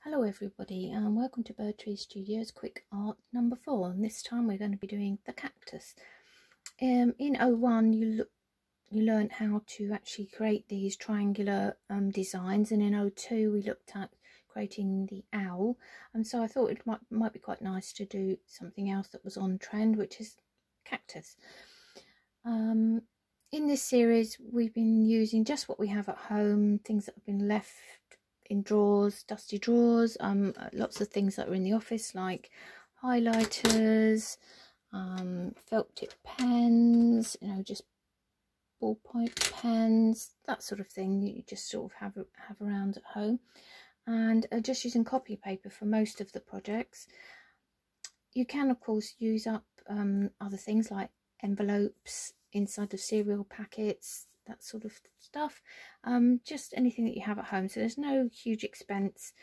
Hello everybody and welcome to Bird Tree Studios Quick Art number 4, and this time we're going to be doing the cactus. In '01 you learned how to actually create these triangular designs, and in '02 we looked at creating the owl, and so I thought it might be quite nice to do something else that was on trend, which is cactus. In this series we've been using just what we have at home, things that have been left in drawers, dusty drawers, lots of things that are in the office like highlighters, felt tip pens, just ballpoint pens, that sort of thing you just sort of have around at home, and just using copy paper for most of the projects. You can of course use up other things like envelopes inside of cereal packets, that sort of stuff, just anything that you have at home, so there's no huge expense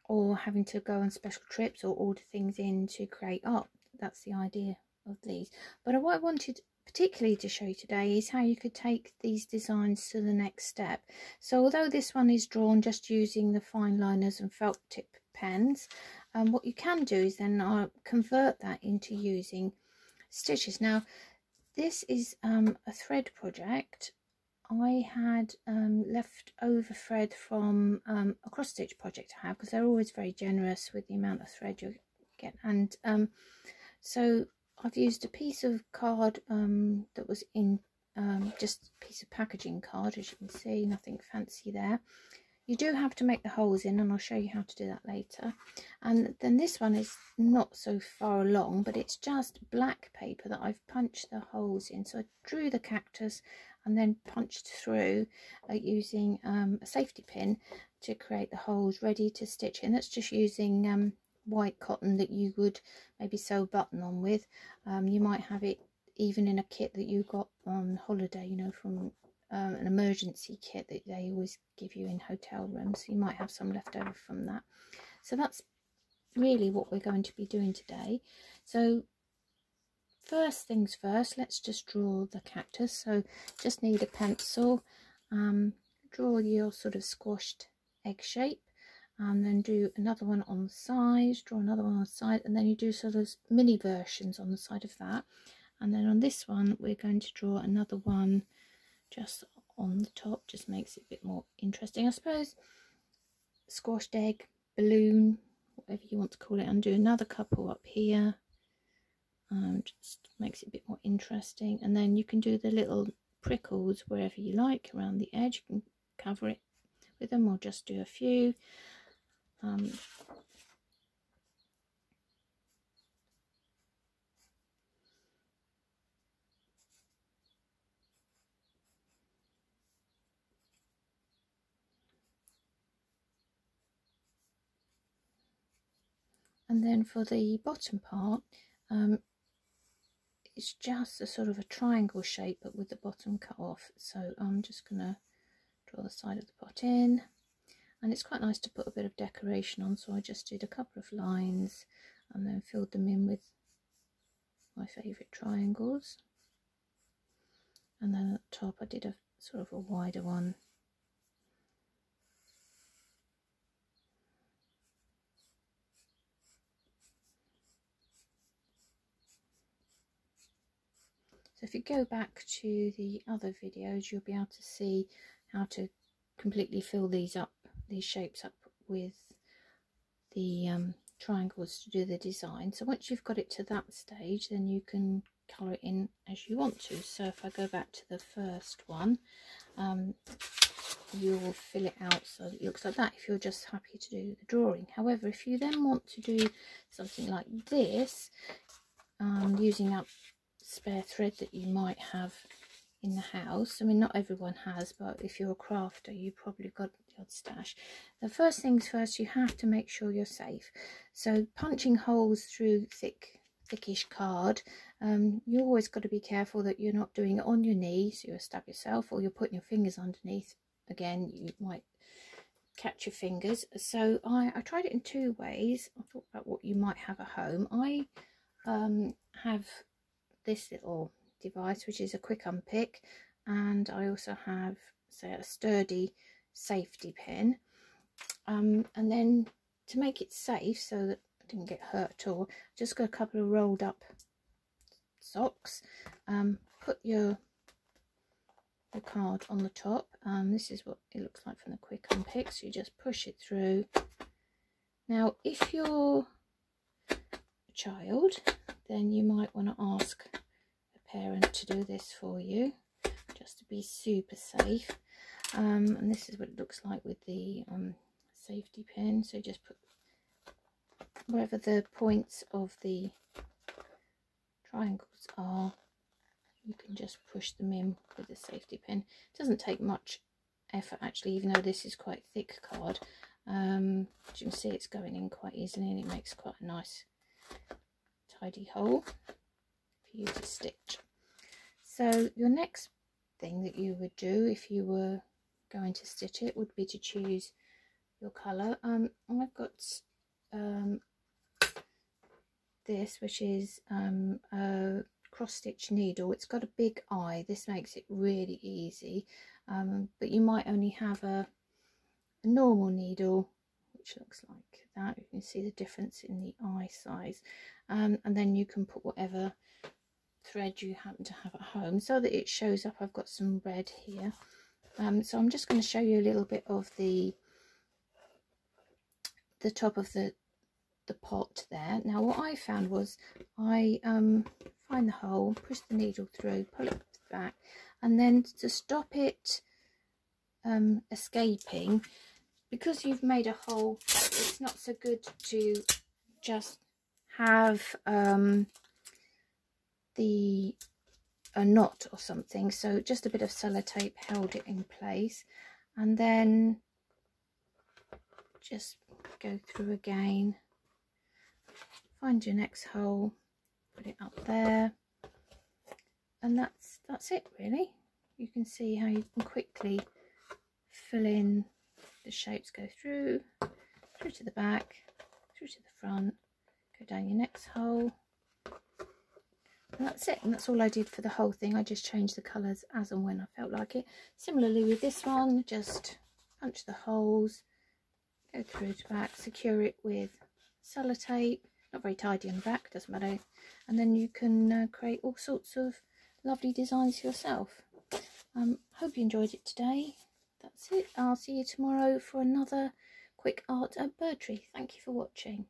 or having to go on special trips or order things in to create art. That's the idea of these. But what I wanted particularly to show you today is how you could take these designs to the next step. So although this one is drawn just using the fine liners and felt tip pens, what you can do is then convert that into using stitches. Now this is a thread project. I had left over thread from a cross stitch project I have, because they're always very generous with the amount of thread you get, and so I've used a piece of card that was in just a piece of packaging card, as you can see, nothing fancy there. You do have to make the holes in, and I'll show you how to do that later. And then this one is not so far along, but it's just black paper that I've punched the holes in. So I drew the cactus and then punched through using a safety pin to create the holes ready to stitch in. That's just using white cotton that you would maybe sew a button on with. You might have it even in a kit that you got on holiday, from an emergency kit that they always give you in hotel rooms. You might have some left over from that. So that's really what we're going to be doing today. So first things first, let's just draw the cactus. So just need a pencil, draw your sort of squashed egg shape, and then do another one on the side, draw another one on the side, and then you do sort of mini versions on the side of that. And then on this one we're going to draw another one just on the top, just makes it a bit more interesting, I suppose. Squashed egg, balloon, whatever you want to call it, and do another couple up here, just makes it a bit more interesting. And then you can do the little prickles wherever you like around the edge. You can cover it with them or just do a few. And then for the bottom part, it's just a sort of a triangle shape but with the bottom cut off. So I'm just going to draw the side of the pot in, and it's quite nice to put a bit of decoration on, so I just did a couple of lines and then filled them in with my favourite triangles. And then at the top I did a sort of a wider one. So if you go back to the other videos, you'll be able to see how to completely fill these shapes up with the triangles to do the design. So once you've got it to that stage, then you can colour it in as you want to. So if I go back to the first one, you'll fill it out so that it looks like that if you're just happy to do the drawing. However, if you then want to do something like this, using up spare thread that you might have in the house, I mean not everyone has, but if you're a crafter you probably got the odd stash. The first things first, you have to make sure you're safe. So punching holes through thickish card, you always got to be careful that you're not doing it on your knee, so you'll stab yourself, or you're putting your fingers underneath. Again, you might catch your fingers. So I tried it in two ways. I thought about what you might have at home. I have this little device which is a quick unpick, and I also have, say, a sturdy safety pin. and then to make it safe so that I didn't get hurt at all, just got a couple of rolled up socks. Put the card on the top. This is what it looks like from the quick unpick, so you just push it through. Now if you're a child, then you might want to ask a parent to do this for you, just to be super safe. And this is what it looks like with the safety pin. So just put wherever the points of the triangles are, you can just push them in with the safety pin. It doesn't take much effort actually, even though this is quite thick card. As you can see, it's going in quite easily, and it makes quite a nice tidy hole for you to stitch. So your next thing that you would do if you were going to stitch it would be to choose your colour. I've got this, which is a cross stitch needle. It's got a big eye. This makes it really easy, but you might only have a normal needle, which looks like that. You can see the difference in the eye size, and then you can put whatever thread you happen to have at home so that it shows up. I've got some red here, so I'm just going to show you a little bit of the top of the pot there. Now what I found was I find the hole, push the needle through, pull it back, and then to stop it escaping, because you've made a hole, it's not so good to just have a knot or something. So just a bit of sellotape held it in place, and then just go through again, find your next hole, put it up there, and that's it really. You can see how you can quickly fill in the shapes, go through to the back, through to the front, go down your next hole, and that's it. And that's all I did for the whole thing. I just changed the colours as and when I felt like it. Similarly with this one, just punch the holes, go through to the back, secure it with sellotape, not very tidy on the back, doesn't matter, and then you can create all sorts of lovely designs yourself. Hope you enjoyed it today. That's it. I'll see you tomorrow for another quick art at bird tree. Thank you for watching.